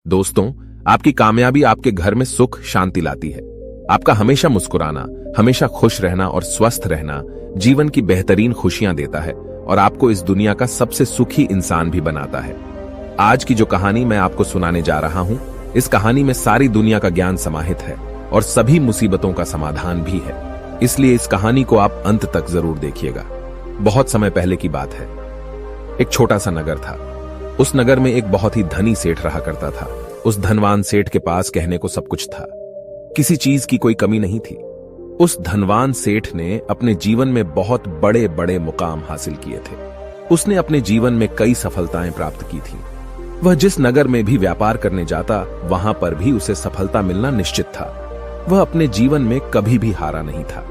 दोस्तों, आपकी कामयाबी आपके घर में सुख शांति लाती है। आपका हमेशा मुस्कुराना, हमेशा खुश रहना और स्वस्थ रहना जीवन की बेहतरीन खुशियां देता है और आपको इस दुनिया का सबसे सुखी इंसान भी बनाता है। आज की जो कहानी मैं आपको सुनाने जा रहा हूं, इस कहानी में सारी दुनिया का ज्ञान समाहित है और सभी मुसीबतों का समाधान भी है। इसलिए इस कहानी को आप अंत तक जरूर देखिएगा। बहुत समय पहले की बात है। एक छोटा सा नगर था। उस नगर में एक बहुत ही धनी सेठ रहा करता था। उस धनवान सेठ के पास कहने को सब कुछ था, किसी चीज की कोई कमी नहीं थी। उस धनवान सेठ ने अपने जीवन में बहुत बड़े बड़े मुकाम हासिल किए थे। उसने अपने जीवन में कई सफलताएं प्राप्त की थी। वह जिस नगर में भी व्यापार करने जाता, वहां पर भी उसे सफलता मिलना निश्चित था। वह अपने जीवन में कभी भी हारा नहीं था।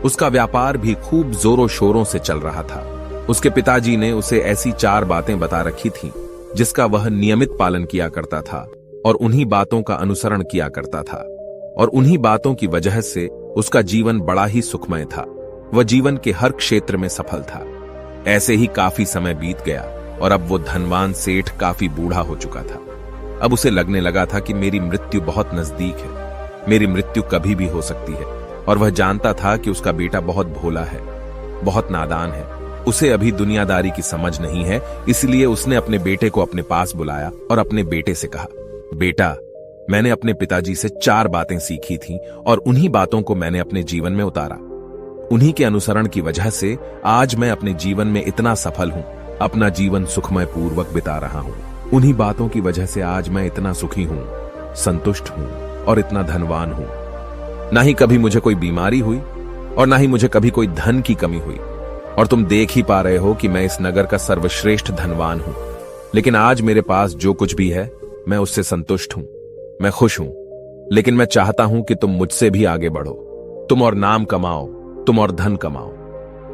उसका व्यापार भी खूब जोरों शोरों से चल रहा था। उसके पिताजी ने उसे ऐसी 4 बातें बता रखी थीं, जिसका वह नियमित पालन किया करता था और उन्हीं बातों का अनुसरण किया करता था। और उन्हीं बातों की वजह से उसका जीवन बड़ा ही सुखमय था। वह जीवन के हर क्षेत्र में सफल था। ऐसे ही काफी समय बीत गया और अब वो धनवान सेठ काफी बूढ़ा हो चुका था। अब उसे लगने लगा था कि मेरी मृत्यु बहुत नजदीक है। मेरी मृत्यु कभी भी हो सकती है। और वह जानता था कि उसका बेटा बहुत भोला है, बहुत नादान है। उसे अभी दुनियादारी की समझ नहीं है। इसलिए उसने अपने बेटे को अपने पास बुलाया और अपने बेटे से कहा, बेटा, मैंने अपने पिताजी से 4 बातें सीखी थीं और उन्हीं बातों को मैंने अपने जीवन में उतारा। उन्हीं के अनुसरण की वजह से आज मैं अपने जीवन में इतना सफल हूं, अपना जीवन सुखमय पूर्वक बिता रहा हूं। उन्हीं बातों की वजह से आज मैं इतना सुखी हूं, संतुष्ट हूं और इतना धनवान हूं। ना ही कभी मुझे कोई बीमारी हुई और ना ही मुझे कभी कोई धन की कमी हुई। और तुम देख ही पा रहे हो कि मैं इस नगर का सर्वश्रेष्ठ धनवान हूं। लेकिन आज मेरे पास जो कुछ भी है, मैं उससे संतुष्ट हूं, मैं खुश हूं। लेकिन मैं चाहता हूं कि तुम मुझसे भी आगे बढ़ो। तुम और नाम कमाओ, तुम और धन कमाओ।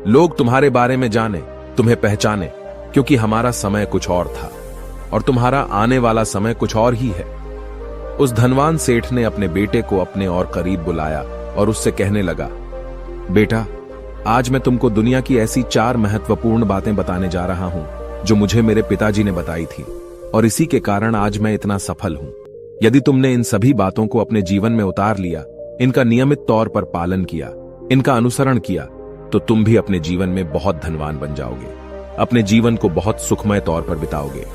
लोग तुम्हारे बारे में जाने, तुम्हें पहचाने, क्योंकि हमारा समय कुछ और था और तुम्हारा आने वाला समय कुछ और ही है। उस धनवान सेठ ने अपने बेटे को अपने और करीब बुलाया और उससे कहने लगा, बेटा, आज मैं तुमको दुनिया की ऐसी 4 महत्वपूर्ण बातें बताने जा रहा हूं जो मुझे मेरे पिताजी ने बताई थी और इसी के कारण आज मैं इतना सफल हूं। यदि तुमने इन सभी बातों को अपने जीवन में उतार लिया, इनका नियमित तौर पर पालन किया, इनका अनुसरण किया, तो तुम भी अपने जीवन में बहुत धनवान बन जाओगे, अपने जीवन को बहुत सुखमय तौर पर बिताओगे।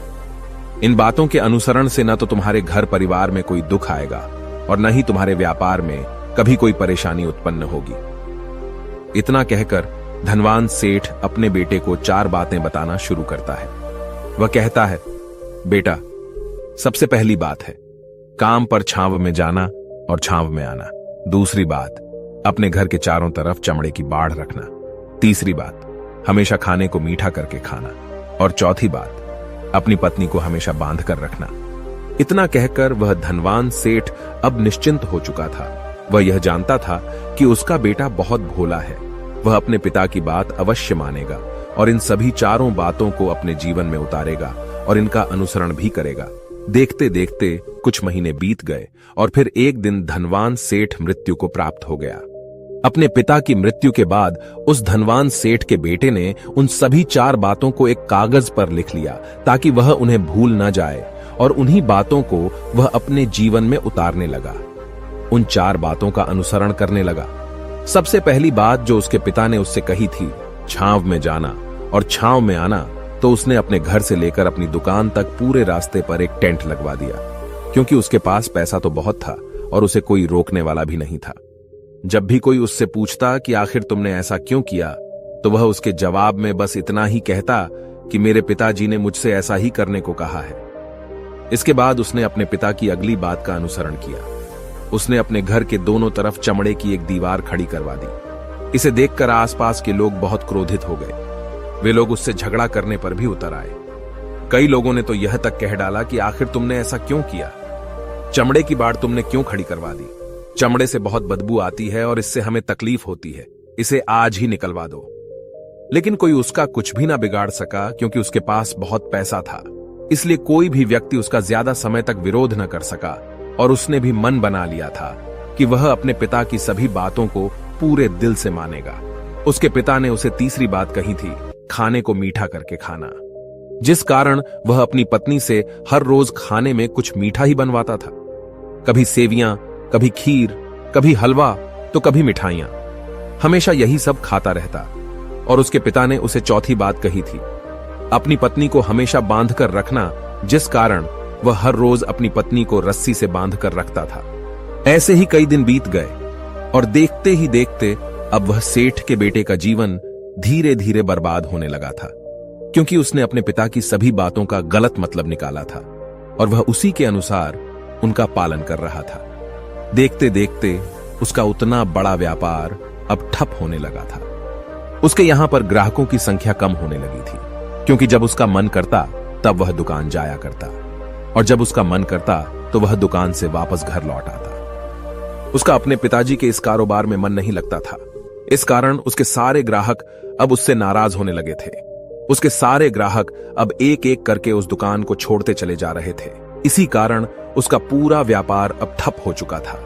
इन बातों के अनुसरण से न तो तुम्हारे घर परिवार में कोई दुख आएगा और न ही तुम्हारे व्यापार में कभी कोई परेशानी उत्पन्न होगी। इतना कहकर धनवान सेठ अपने बेटे को 4 बातें बताना शुरू करता है। वह कहता है, बेटा, सबसे पहली बात है काम पर छांव में जाना और छांव में आना। दूसरी बात, अपने घर के चारों तरफ चमड़े की बाड़ रखना। तीसरी बात, हमेशा खाने को मीठा करके खाना। और चौथी बात, अपनी पत्नी को हमेशा बांध कर रखना। इतना कहकर वह धनवान सेठ अब निश्चिंत हो चुका था। वह यह जानता था कि उसका बेटा बहुत भोला है। वह अपने पिता की बात अवश्य मानेगा और इन सभी 4 बातों को अपने जीवन में उतारेगा और इनका अनुसरण भी करेगा। देखते देखते कुछ महीने बीत गए और फिर एक दिन धनवान सेठ मृत्यु को प्राप्त हो गया। अपने पिता की मृत्यु के बाद उस धनवान सेठ के बेटे ने उन सभी 4 बातों को एक कागज पर लिख लिया ताकि वह उन्हें भूल न जाए और उन्हीं बातों को वह अपने जीवन में उतारने लगा। उन 4 बातों का अनुसरण करने लगा। सबसे पहली बात जो उसके पिता ने उससे कही थी, छांव में जाना और छांव में आना, तो उसने अपने घर से लेकर अपनी दुकान तक पूरे रास्ते पर एक टेंट लगवा दिया, क्योंकि उसके पास पैसा तो बहुत था और उसे कोई रोकने वाला भी नहीं था। जब भी कोई उससे पूछता कि आखिर तुमने ऐसा क्यों किया, तो वह उसके जवाब में बस इतना ही कहता कि मेरे पिताजी ने मुझसे ऐसा ही करने को कहा है। इसके बाद उसने अपने पिता की अगली बात का अनुसरण किया। उसने अपने घर के दोनों तरफ चमड़े की एक दीवार खड़ी करवा दी। इसे देखकर आसपास के लोग बहुत क्रोधित हो गए। वे लोग उससे झगड़ा करने पर भी उतर आए। कई लोगों ने तो यह तक कह डाला कि आखिर तुमने ऐसा क्यों किया, चमड़े की बाड़ तुमने क्यों खड़ी करवा दी, चमड़े से बहुत बदबू आती है और इससे हमें तकलीफ होती है, इसे आज ही निकलवा दो। लेकिन कोई उसका कुछ भी ना बिगाड़ सका, क्योंकि उसके पास बहुत पैसा था। इसलिए कोई भी व्यक्ति उसका ज्यादा समय तक विरोध न कर सका और उसने भी मन बना लिया था कि वह अपने पिता की सभी बातों को पूरे दिल से मानेगा। उसके पिता ने उसे तीसरी बात कही थी, खाने को मीठा करके खाना। जिस कारण वह अपनी पत्नी से हर रोज खाने में कुछ मीठा ही बनवाता था। कभी सेवियां, कभी खीर, कभी हलवा तो कभी मिठाइयां। हमेशा यही सब खाता रहता। और उसके पिता ने उसे चौथी बात कही थी, अपनी पत्नी को हमेशा बांध कर रखना, जिस कारण वह हर रोज अपनी पत्नी को रस्सी से बांध कर रखता था। ऐसे ही कई दिन बीत गए और देखते ही देखते अब वह सेठ के बेटे का जीवन धीरे धीरे बर्बाद होने लगा था, क्योंकि उसने अपने पिता की सभी बातों का गलत मतलब निकाला था और वह उसी के अनुसार उनका पालन कर रहा था। देखते देखते उसका उतना बड़ा व्यापार अब ठप होने लगा था। उसके यहां पर ग्राहकों की संख्या कम होने लगी थी, क्योंकि जब उसका मन करता तब वह दुकान जाया करता और जब उसका मन करता तो वह दुकान से वापस घर लौट आता। उसका अपने पिताजी के इस कारोबार में मन नहीं लगता था। इस कारण उसके सारे ग्राहक अब उससे नाराज होने लगे थे। उसके सारे ग्राहक अब एक एक करके उस दुकान को छोड़ते चले जा रहे थे। इसी कारण उसका पूरा व्यापार अब ठप हो चुका था।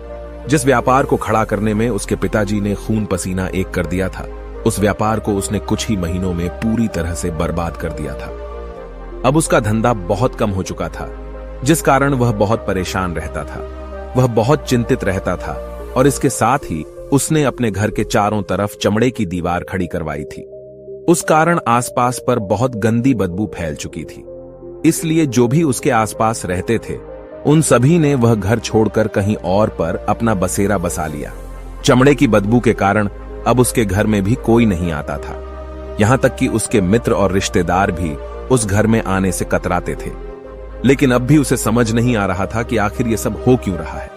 जिस व्यापार को खड़ा करने में उसके पिताजी ने खून पसीना एक कर दिया था, उस व्यापार को उसने कुछ ही महीनों में पूरी तरह से बर्बाद कर दिया था। अब उसका धंधा बहुत कम हो चुका था, जिस कारण वह बहुत परेशान रहता था। वह बहुत चिंतित रहता था और इसके साथ ही उसने अपने घर के चारों तरफ चमड़े की दीवार खड़ी करवाई थी। उस कारण आसपास पर बहुत गंदी बदबू फैल चुकी थी। इसलिए जो भी उसके आसपास रहते थे उन सभी ने वह घर छोड़कर कहीं और पर अपना बसेरा बसा लिया। चमड़े की बदबू के कारण अब उसके घर में भी कोई नहीं आता था। यहां तक कि उसके मित्र और रिश्तेदार भी उस घर में आने से कतराते थे। लेकिन अब भी उसे समझ नहीं आ रहा था कि आखिर ये सब हो क्यों रहा है।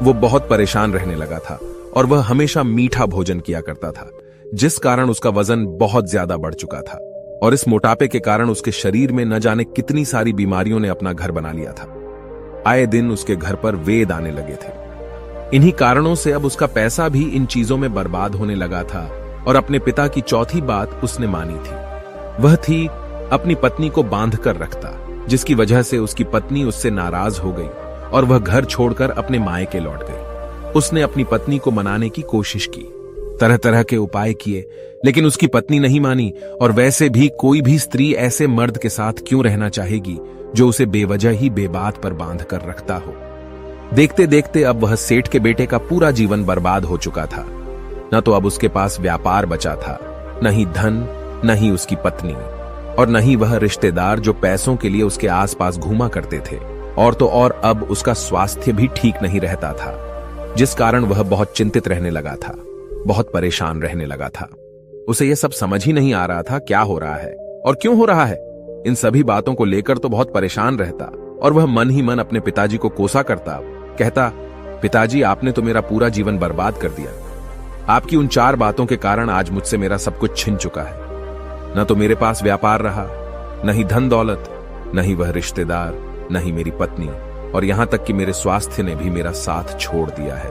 वो बहुत परेशान रहने लगा था और वह हमेशा मीठा भोजन किया करता था, जिस कारण उसका वजन बहुत ज्यादा बढ़ चुका था और इस मोटापे के कारण उसके शरीर में न जाने कितनी सारी बीमारियों ने अपना घर बना लिया था। आए दिन उसके घर पर वेद आने लगे थे। इन्हीं कारणों से अब उसका पैसा भी इन चीजों में बर्बाद होने लगा था और अपने पिता की चौथी बात उसने मानी थी। वह थी अपनी पत्नी को बांध कर रखता, जिसकी वजह से उसकी पत्नी उससे नाराज हो गई और वह घर छोड़कर अपने मायके लौट गई। उसने अपनी पत्नी को मनाने की कोशिश की, तरह तरह के उपाय किए, लेकिन उसकी पत्नी नहीं मानी। और वैसे भी कोई भी स्त्री ऐसे मर्द के साथ क्यों रहना चाहेगी जो उसे बेवजह ही बेबात पर बांध कर रखता हो। देखते देखते अब वह सेठ के बेटे का पूरा जीवन बर्बाद हो चुका था। न तो अब उसके पास व्यापार बचा था, न ही धन, न ही उसकी पत्नी, और न ही वह रिश्तेदार जो पैसों के लिए उसके आसपास घूमा करते थे। और तो और अब उसका स्वास्थ्य भी ठीक नहीं रहता था, जिस कारण वह बहुत चिंतित रहने लगा था, बहुत परेशान रहने लगा था। उसे यह सब समझ ही नहीं आ रहा था क्या हो रहा है और क्यों हो रहा है। इन सभी बातों को लेकर तो बहुत परेशान रहता और वह मन ही मन अपने पिताजी को कोसा करता, कहता, पिताजी आपने तो मेरा पूरा जीवन बर्बाद कर दिया। आपकी उन 4 बातों के कारण आज मुझसे मेरा सब कुछ छिन चुका है। न तो मेरे पास व्यापार रहा, न ही धन दौलत, न ही वह रिश्तेदार, न ही मेरी पत्नी, और यहां तक कि मेरे स्वास्थ्य ने भी मेरा साथ छोड़ दिया है।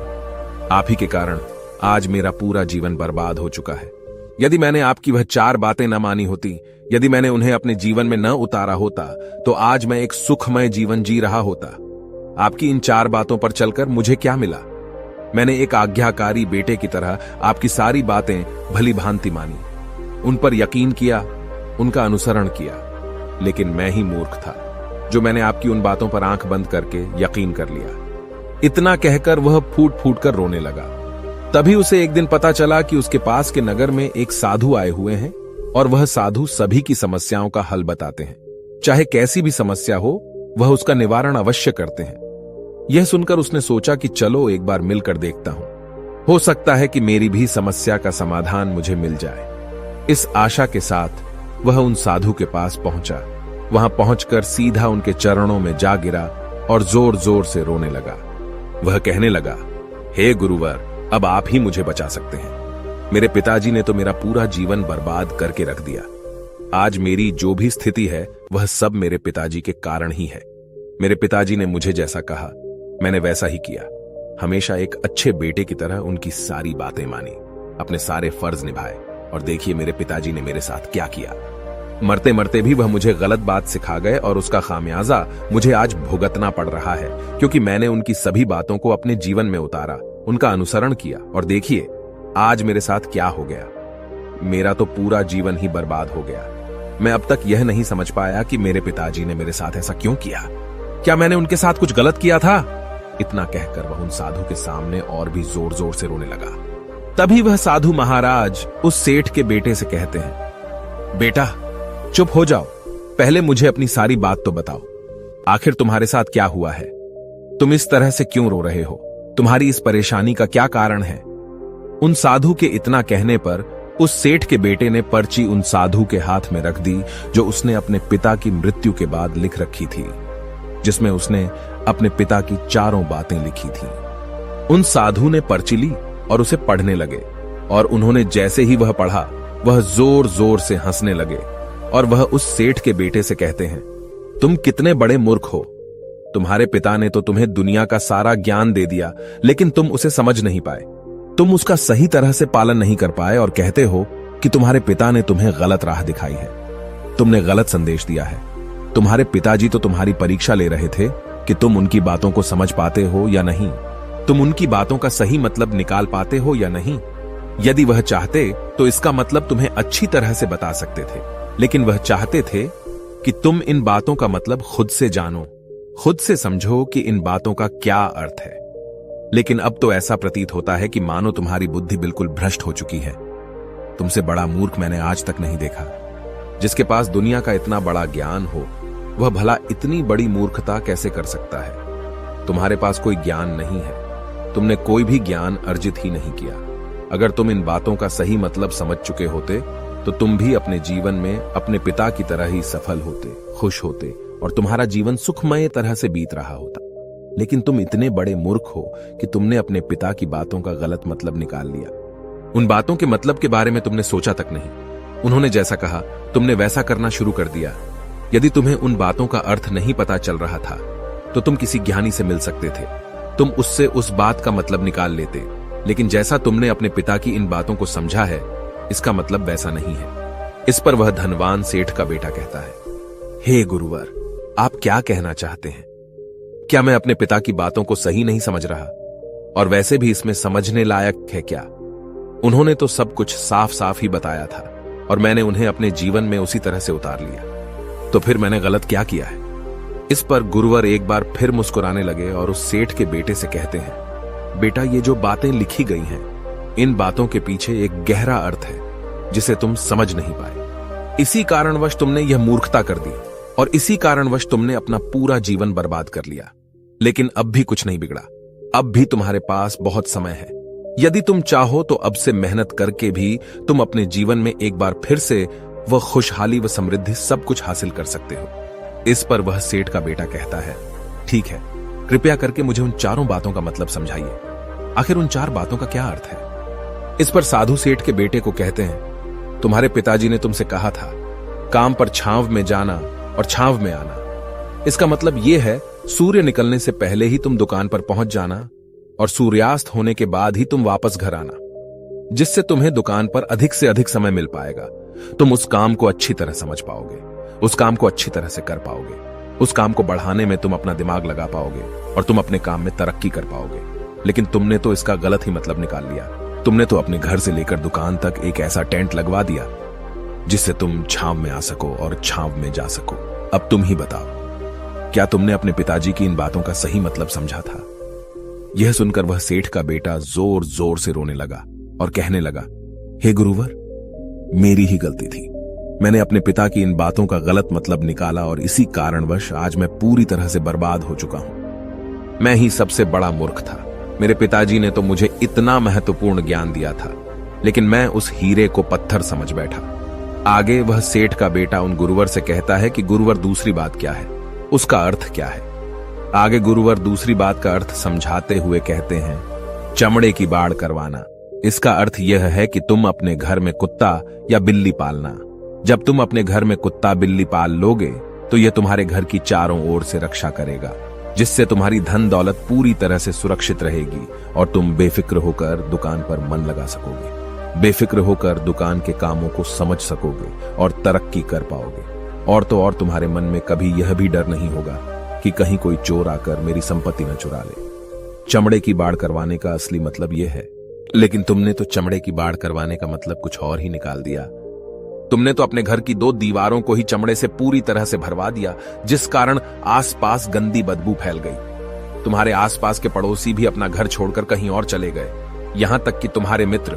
आप ही के कारण आज मेरा पूरा जीवन बर्बाद हो चुका है। यदि मैंने आपकी वह 4 बातें न मानी होती, यदि मैंने उन्हें अपने जीवन में न उतारा होता, तो आज मैं एक सुखमय जीवन जी रहा होता। आपकी इन 4 बातों पर चलकर मुझे क्या मिला? मैंने एक आज्ञाकारी बेटे की तरह आपकी सारी बातें भली भांति मानी, उन पर यकीन किया, उनका अनुसरण किया। लेकिन मैं ही मूर्ख था जो मैंने आपकी उन बातों पर आंख बंद करके यकीन कर लिया। इतना कहकर वह फूट फूट कर रोने लगा। तभी उसे एक दिन पता चला कि उसके पास के नगर में एक साधु आए हुए हैं और वह साधु सभी की समस्याओं का हल बताते हैं। चाहे कैसी भी समस्या हो, वह उसका निवारण अवश्य करते हैं। यह सुनकर उसने सोचा कि चलो एक बार मिलकर देखता हूं, हो सकता है कि मेरी भी समस्या का समाधान मुझे मिल जाए। इस आशा के साथ वह उन साधु के पास पहुंचा। वहां पहुंचकर सीधा उनके चरणों में जा गिरा और जोर जोर से रोने लगा। वह कहने लगा, हे गुरुवर, अब आप ही मुझे बचा सकते हैं। मेरे पिताजी ने तो मेरा पूरा जीवन बर्बाद करके रख दिया। आज मेरी जो भी स्थिति है वह सब मेरे पिताजी के कारण ही है। मेरे पिताजी ने मुझे जैसा कहा मैंने वैसा ही किया। हमेशा एक अच्छे बेटे की तरह उनकी सारी बातें मानी, अपने सारे फर्ज निभाए, और देखिए मेरे पिताजी ने मेरे साथ क्या किया। मरते मरते भी वह मुझे गलत बात सिखा गए और उसका खामियाजा मुझे आज भुगतना पड़ रहा है, क्योंकि मैंने उनकी सभी बातों को अपने जीवन में उतारा, उनका अनुसरण किया, और देखिए आज मेरे साथ क्या हो गया। मेरा तो पूरा जीवन ही बर्बाद हो गया। मैं अब तक यह नहीं समझ पाया कि मेरे पिताजी ने मेरे साथ ऐसा क्यों किया। क्या मैंने उनके साथ कुछ गलत किया था? इतना कहकर वह उन साधु के सामने और भी जोर जोर से रोने लगा। तभी वह साधु महाराज उस सेठ के बेटे से कहते हैं, बेटा चुप हो जाओ, पहले मुझे अपनी सारी बात तो बताओ। आखिर तुम्हारे साथ क्या हुआ है? तुम इस तरह से क्यों रो रहे हो? तुम्हारी इस परेशानी का क्या कारण है? उन साधु के इतना कहने पर उस सेठ के बेटे ने पर्ची उन साधु के हाथ में रख दी, जो उसने अपने पिता की मृत्यु के बाद लिख रखी थी, जिसमें उसने अपने पिता की चारों बातें लिखी थी। उन साधु ने पर्ची ली और उसे पढ़ने लगे, और उन्होंने जैसे ही वह पढ़ा, वह जोर जोर से हंसने लगे, और वह उस सेठ के बेटे से कहते हैं, तुम कितने बड़े मूर्ख हो। तुम्हारे पिता ने तो तुम्हें दुनिया का सारा ज्ञान दे दिया, लेकिन तुम उसे समझ नहीं पाए। तुम उसका सही तरह से पालन नहीं कर पाए और कहते हो कि तुम्हारे पिता ने तुम्हें गलत राह दिखाई है, तुमने गलत संदेश दिया है। तुम्हारे पिताजी तो तुम्हारी परीक्षा ले रहे थे कि तुम उनकी बातों को समझ पाते हो या नहीं, तुम उनकी बातों का सही मतलब निकाल पाते हो या नहीं। यदि वह चाहते तो इसका मतलब तुम्हें अच्छी तरह से बता सकते थे, लेकिन वह चाहते थे कि तुम इन बातों का मतलब खुद से जानो, खुद से समझो कि इन बातों का क्या अर्थ है। लेकिन अब तो ऐसा प्रतीत होता है कि मानो तुम्हारी बुद्धि बिल्कुल भ्रष्ट हो चुकी है। तुमसे बड़ा मूर्ख मैंने आज तक नहीं देखा। जिसके पास दुनिया का इतना बड़ा ज्ञान हो, वह भला इतनी बड़ी मूर्खता कैसे कर सकता है? तुम्हारे पास कोई ज्ञान नहीं है, तुमने कोई भी ज्ञान अर्जित ही नहीं किया। अगर तुम इन बातों का सही मतलब समझ चुके होते तो तुम भी अपने जीवन में अपने पिता की तरह ही सफल होते, खुश होते, और तुम्हारा जीवन सुखमय तरह से बीत रहा होता। लेकिन तुम इतने बड़े मूर्ख हो कि तुमने अपने पिता की बातों का गलत मतलब निकाल लिया। उन बातों के मतलब के बारे में तुमने सोचा तक नहीं। उन्होंने जैसा कहा तुमने वैसा करना शुरू कर दिया। यदि तुम्हें उन बातों का अर्थ नहीं पता चल रहा था तो तुम किसी ज्ञानी से मिल सकते थे, तुम उससे उस बात का मतलब निकाल लेते। लेकिन जैसा तुमने अपने पिता की इन बातों को समझा है, इसका मतलब वैसा नहीं है। इस पर वह धनवान सेठ का बेटा कहता है, हे गुरुवर, आप क्या कहना चाहते हैं? क्या मैं अपने पिता की बातों को सही नहीं समझ रहा? और वैसे भी इसमें समझने लायक है क्या? उन्होंने तो सब कुछ साफ साफ ही बताया था और मैंने उन्हें अपने जीवन में उसी तरह से उतार लिया। तो फिर मैंने गलत क्या किया है? इस पर गुरुवर एक बार फिर मुस्कुराने लगे और उस सेठ के बेटे से कहते हैं, बेटा, ये जो बातें लिखी गई हैं, इन बातों के पीछे एक गहरा अर्थ है जिसे तुम समझ नहीं पाए। इसी कारणवश तुमने यह मूर्खता कर दी और इसी कारणवश तुमने अपना पूरा जीवन बर्बाद कर लिया। लेकिन अब भी कुछ नहीं बिगड़ा, अब भी तुम्हारे पास बहुत समय है। यदि तुम चाहो तो अब से मेहनत करके भी तुम अपने जीवन में एक बार फिर से वह खुशहाली व समृद्धि सब कुछ हासिल कर सकते हो। इस पर वह सेठ का बेटा कहता है, ठीक है, कृपया करके मुझे उन चारों बातों का मतलब समझाइए। आखिर उन चार बातों का क्या अर्थ है? इस पर साधु सेठ के बेटे को कहते हैं, तुम्हारे पिताजी ने तुमसे कहा था काम पर छांव में जाना और छांव में आना। इसका मतलब यह है सूर्य निकलने से पहले ही तुम दुकान पर पहुंच जाना और सूर्यास्त होने के बाद ही तुम वापस घर आना, जिससे तुम्हें दुकान पर अधिक से अधिक समय मिल पाएगा। तुम उस काम को अच्छी तरह समझ पाओगे, उस काम को अच्छी तरह से कर पाओगे, उस काम को बढ़ाने में तुम अपना दिमाग लगा पाओगे और तुम अपने काम में तरक्की कर पाओगे। लेकिन तुमने तो इसका गलत ही मतलब निकाल लिया। तुमने तो अपने घर से लेकर दुकान तक एक ऐसा टेंट लगवा दिया जिससे तुम छांव में आ सको और छांव में जा सको। अब तुम ही बताओ, क्या तुमने अपने पिताजी की इन बातों का सही मतलब समझा था? यह सुनकर वह सेठ का बेटा जोर जोर से रोने लगा और कहने लगा, हे गुरुवर, मेरी ही गलती थी। मैंने अपने पिता की इन बातों का गलत मतलब निकाला और इसी कारणवश आज मैं पूरी तरह से बर्बाद हो चुका हूं। मैं ही सबसे बड़ा मूर्ख था। मेरे पिताजी ने तो मुझे इतना महत्वपूर्ण ज्ञान दिया था, लेकिन मैं उस हीरे को पत्थर समझ बैठा। आगे वह सेठ का बेटा उन गुरुवर से कहता है कि गुरुवर, दूसरी बात क्या है, उसका अर्थ क्या है? आगे गुरुवर दूसरी बात का अर्थ समझाते हुए कहते हैं, चमड़े की बाड़ करवाना। इसका अर्थ यह है कि तुम अपने घर में कुत्ता या बिल्ली पालना। जब तुम अपने घर में कुत्ता बिल्ली पाल लोगे तो यह तुम्हारे घर की चारों ओर से रक्षा करेगा, जिससे तुम्हारी धन दौलत पूरी तरह से सुरक्षित रहेगी और तुम बेफिक्र होकर दुकान पर मन लगा सकोगे, बेफिक्र होकर दुकान के कामों को समझ सकोगे और तरक्की कर पाओगे। और तो और तुम्हारे मन में कभी यह भी डर नहीं होगा कि कहीं कोई चोर आकर मेरी संपत्ति न चुरा ले। चमड़े की बाड़ करवाने का असली मतलब यह है, लेकिन तुमने तो चमड़े की बाड़ करवाने का मतलब कुछ और ही निकाल दिया। तुमने तो अपने घर की 2 दीवारों को ही चमड़े से पूरी तरह से भरवा दिया, जिस कारण आसपास गंदी बदबू फैल गई। तुम्हारे आसपास के पड़ोसी भी अपना घर छोड़कर कहीं और चले गए। यहां तक कि तुम्हारे मित्र,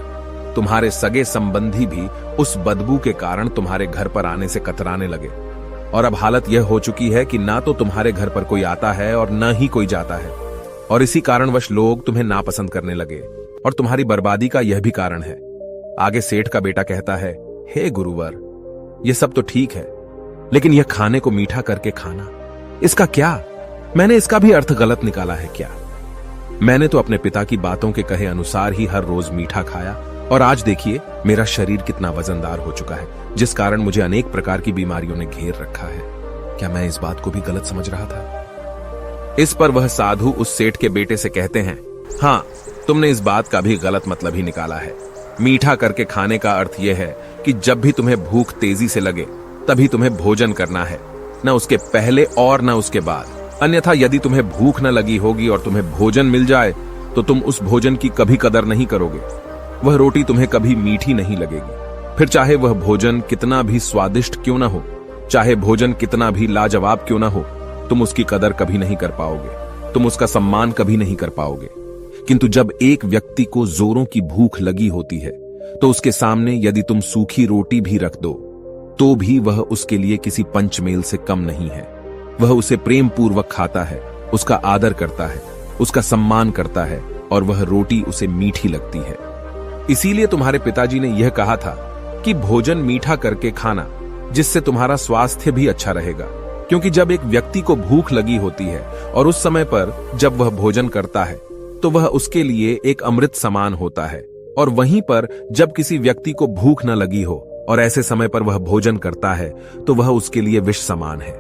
तुम्हारे सगे संबंधी भी उस बदबू के कारण तुम्हारे घर पर आने से कतराने लगे। और अब हालत यह हो चुकी है कि ना तो तुम्हारे घर पर कोई आता है और न ही कोई जाता है। और इसी कारणवश लोग तुम्हें नापसंद करने लगे। और तुम्हारी बर्बादी का यह भी कारण है। आगे सेठ का बेटा कहता है, हे गुरुवर, यह सब तो ठीक है, लेकिन यह खाने को मीठा करके खाना, इसका क्या? मैंने इसका भी अर्थ गलत निकाला है क्या? मैंने तो अपने पिता की बातों के कहे अनुसार ही हर रोज मीठा खाया, और आज देखिए मेरा शरीर कितना वजनदार हो चुका है, जिस कारण मुझे अनेक प्रकार की बीमारियों ने घेर रखा है। क्या मैं इस बात को भी गलत समझ रहा था? इस पर वह साधु उस सेठ के बेटे से कहते हैं, हाँ, तुमने इस बात का भी गलत मतलब ही निकाला है। मीठा करके खाने का अर्थ यह है कि जब भी तुम्हें भूख तेजी से लगे तभी तुम्हें भोजन करना है, न उसके पहले और न उसके बाद। अन्यथा यदि तुम्हें भूख न लगी होगी और तुम्हें भोजन मिल जाए तो तुम उस भोजन की कभी कदर नहीं करोगे। वह रोटी तुम्हें कभी मीठी नहीं लगेगी। फिर चाहे वह भोजन कितना भी स्वादिष्ट क्यों न हो, चाहे भोजन कितना भी लाजवाब क्यों न हो, तुम उसकी कदर कभी नहीं कर पाओगे, तुम उसका सम्मान कभी नहीं कर पाओगे। किंतु जब एक व्यक्ति को जोरों की भूख लगी होती है तो उसके सामने यदि तुम सूखी रोटी भी रख दो तो भी वह उसके लिए किसी पंचमेल से कम नहीं है। वह उसे प्रेम पूर्वक खाता है, उसका आदर करता है, उसका सम्मान करता है, और वह रोटी उसे मीठी लगती है। इसीलिए तुम्हारे पिताजी ने यह कहा था कि भोजन मीठा करके खाना, जिससे तुम्हारा स्वास्थ्य भी अच्छा रहेगा। क्योंकि जब एक व्यक्ति को भूख लगी होती है और उस समय पर जब वह भोजन करता है तो वह उसके लिए एक अमृत समान होता है, और वहीं पर जब किसी व्यक्ति को भूख न लगी हो और ऐसे समय पर वह भोजन करता है तो वह उसके लिए विष समान है,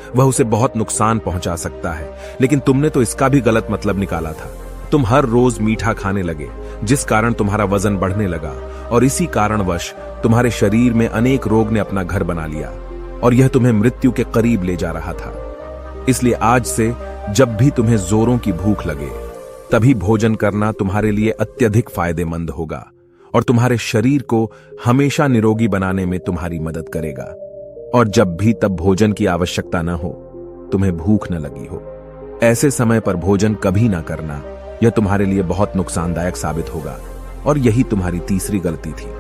वह उसे बहुत नुकसान पहुंचा सकता है। लेकिन तुमने तो इसका भी गलत मतलब निकाला था। तुम हर रोज मीठा खाने लगे, जिस कारण तुम्हारा वजन बढ़ने लगा, और इसी कारणवश तुम्हारे शरीर में अनेक रोग ने अपना घर बना लिया और यह तुम्हें मृत्यु के करीब ले जा रहा था। इसलिए आज से जब भी तुम्हें जोरों की भूख लगे तभी भोजन करना तुम्हारे लिए अत्यधिक फायदेमंद होगा और तुम्हारे शरीर को हमेशा निरोगी बनाने में तुम्हारी मदद करेगा। और जब भी तब भोजन की आवश्यकता न हो, तुम्हें भूख न लगी हो, ऐसे समय पर भोजन कभी ना करना। यह तुम्हारे लिए बहुत नुकसानदायक साबित होगा। और यही तुम्हारी तीसरी गलती थी,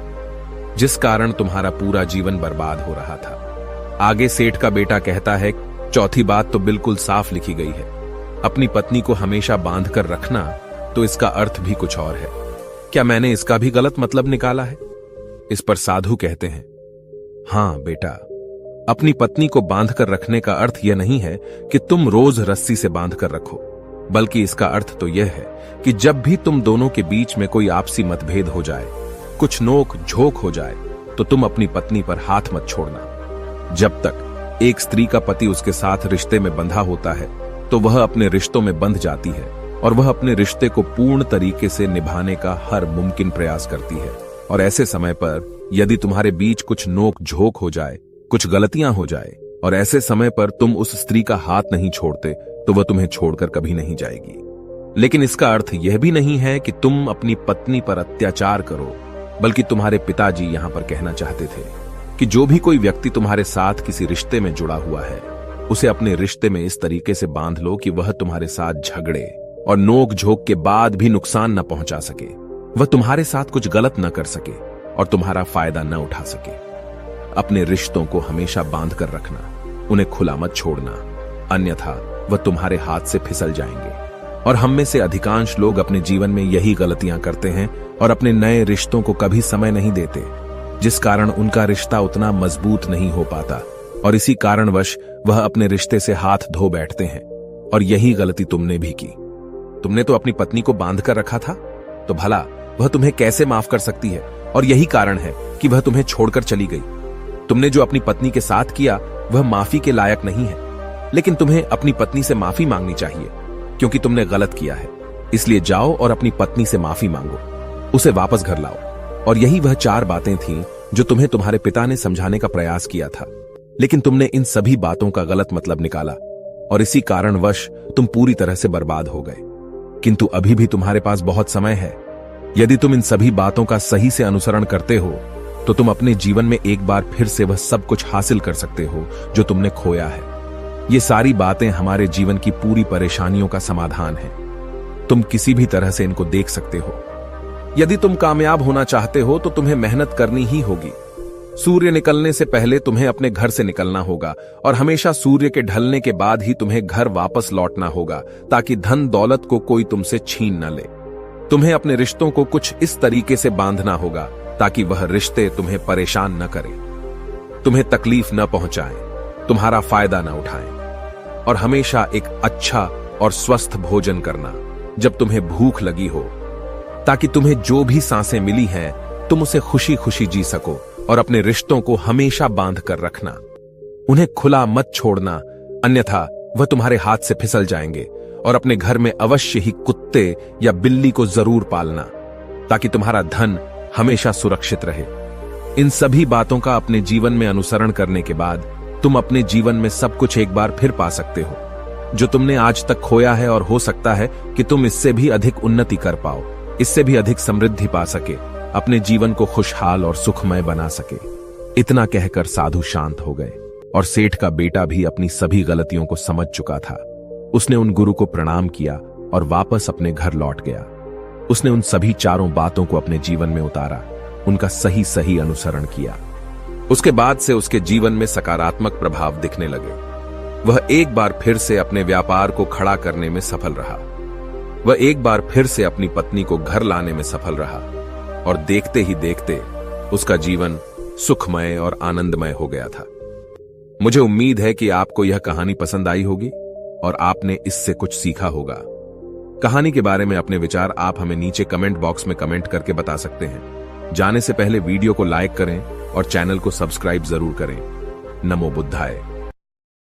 जिस कारण तुम्हारा पूरा जीवन बर्बाद हो रहा था। आगे सेठ का बेटा कहता है, चौथी बात तो बिल्कुल साफ लिखी गई है, अपनी पत्नी को हमेशा बांध कर रखना, तो इसका अर्थ भी कुछ और है। क्या मैंने इसका भी गलत मतलब निकाला है? इस पर साधु कहते हैं, हां बेटा, अपनी पत्नी को बांध कर रखने का अर्थ यह नहीं है कि तुम रोज रस्सी से बांध कर रखो, बल्कि इसका अर्थ तो यह है कि जब भी तुम दोनों के बीच में कोई आपसी मतभेद हो जाए, कुछ नोक झोंक हो जाए, तो तुम अपनी पत्नी पर हाथ मत छोड़ना। जब तक एक स्त्री का पति उसके साथ रिश्ते में बंधा होता है तो वह अपने रिश्तों में बंध जाती है और वह अपने रिश्ते को पूर्ण तरीके से निभाने का हर मुमकिन प्रयास करती है। और ऐसे समय पर यदि तुम्हारे बीच कुछ नोक झोंक हो जाए, कुछ गलतियां हो जाए, और ऐसे समय पर तुम उस स्त्री का हाथ नहीं छोड़ते, तो वह तुम्हें छोड़कर कभी नहीं जाएगी। लेकिन इसका अर्थ यह भी नहीं है कि तुम अपनी पत्नी पर अत्याचार करो, बल्कि तुम्हारे पिताजी यहां पर कहना चाहते थे कि जो भी कोई व्यक्ति तुम्हारे साथ किसी रिश्ते में जुड़ा हुआ है, उसे अपने रिश्ते में इस तरीके से बांध लो कि वह तुम्हारे साथ झगड़े और नोक झोंक के बाद भी नुकसान न पहुंचा सके, वह तुम्हारे साथ कुछ गलत न कर सके और तुम्हारा फायदा न उठा सके। अपने रिश्तों को हमेशा बांध कर रखना, उन्हें खुला मत छोड़ना, अन्यथा वह तुम्हारे हाथ से फिसल जाएंगे। और हम में से अधिकांश लोग अपने जीवन में यही गलतियां करते हैं और अपने नए रिश्तों को कभी समय नहीं देते, जिस कारण उनका रिश्ता उतना मजबूत नहीं हो पाता और इसी कारणवश वह अपने रिश्ते से हाथ धो बैठते हैं। और यही गलती तुमने भी की। तुमने तो अपनी पत्नी को बांध कर रखा था, तो भला वह तुम्हें कैसे माफ कर सकती है? और यही कारण है कि वह तुम्हें छोड़कर चली गई। तुमने जो अपनी पत्नी के साथ किया वह माफी के लायक नहीं है, लेकिन तुम्हें अपनी पत्नी से माफी मांगनी चाहिए, क्योंकि तुमने गलत किया है। इसलिए जाओ और अपनी पत्नी से माफी मांगो, उसे वापस घर लाओ। और यही वह 4 बातें थीं जो तुम्हें तुम्हारे पिता ने समझाने का प्रयास किया था, लेकिन तुमने इन सभी बातों का गलत मतलब निकाला और इसी कारणवश तुम पूरी तरह से बर्बाद हो गए। किंतु अभी भी तुम्हारे पास बहुत समय है। यदि तुम इन सभी बातों का सही से अनुसरण करते हो तो तुम अपने जीवन में एक बार फिर से वह सब कुछ हासिल कर सकते हो जो तुमने खोया है। ये सारी बातें हमारे जीवन की पूरी परेशानियों का समाधान है। तुम किसी भी तरह से इनको देख सकते हो। यदि तुम कामयाब होना चाहते हो तो तुम्हें मेहनत करनी ही होगी। सूर्य निकलने से पहले तुम्हें अपने घर से निकलना होगा और हमेशा सूर्य के ढलने के बाद ही तुम्हें घर वापस लौटना होगा, ताकि धन दौलत को कोई तुमसे छीन न ले। तुम्हें अपने रिश्तों को कुछ इस तरीके से बांधना होगा ताकि वह रिश्ते तुम्हें परेशान न करें, तुम्हें तकलीफ न पहुंचाएं, तुम्हारा फायदा न उठाएं। और हमेशा एक अच्छा और स्वस्थ भोजन करना जब तुम्हें भूख लगी हो, ताकि तुम्हें जो भी सांसें मिली हैं तुम उसे खुशी खुशी जी सको। और अपने रिश्तों को हमेशा बांध कर रखना, उन्हें खुला मत छोड़ना, अन्यथा वह तुम्हारे हाथ से फिसल जाएंगे। और अपने घर में अवश्य ही कुत्ते या बिल्ली को जरूर पालना, ताकि तुम्हारा धन हमेशा सुरक्षित रहे। इन सभी बातों का अपने जीवन में अनुसरण करने के बाद तुम अपने जीवन में सब कुछ एक बार फिर पा सकते हो, जो तुमने आज तक खोया है। और हो सकता है कि तुम इससे भी अधिक उन्नति कर पाओ, इससे भी अधिक समृद्धि पा सके, अपने जीवन को खुशहाल और सुखमय बना सके। इतना कहकर साधु शांत हो गए और सेठ का बेटा भी अपनी सभी गलतियों को समझ चुका था। उसने उन गुरु को प्रणाम किया और वापस अपने घर लौट गया। उसने उन सभी चारों बातों को अपने जीवन में उतारा, उनका सही सही अनुसरण किया। उसके बाद से उसके जीवन में सकारात्मक प्रभाव दिखने लगे। वह एक बार फिर से अपने व्यापार को खड़ा करने में सफल रहा। वह एक बार फिर से अपनी पत्नी को घर लाने में सफल रहा और देखते ही देखते उसका जीवन सुखमय और आनंदमय हो गया था। मुझे उम्मीद है कि आपको यह कहानी पसंद आई होगी और आपने इससे कुछ सीखा होगा। कहानी के बारे में अपने विचार आप हमें नीचे कमेंट बॉक्स में कमेंट करके बता सकते हैं। जाने से पहले वीडियो को लाइक करें और चैनल को सब्सक्राइब जरूर करें। नमो बुद्धाय।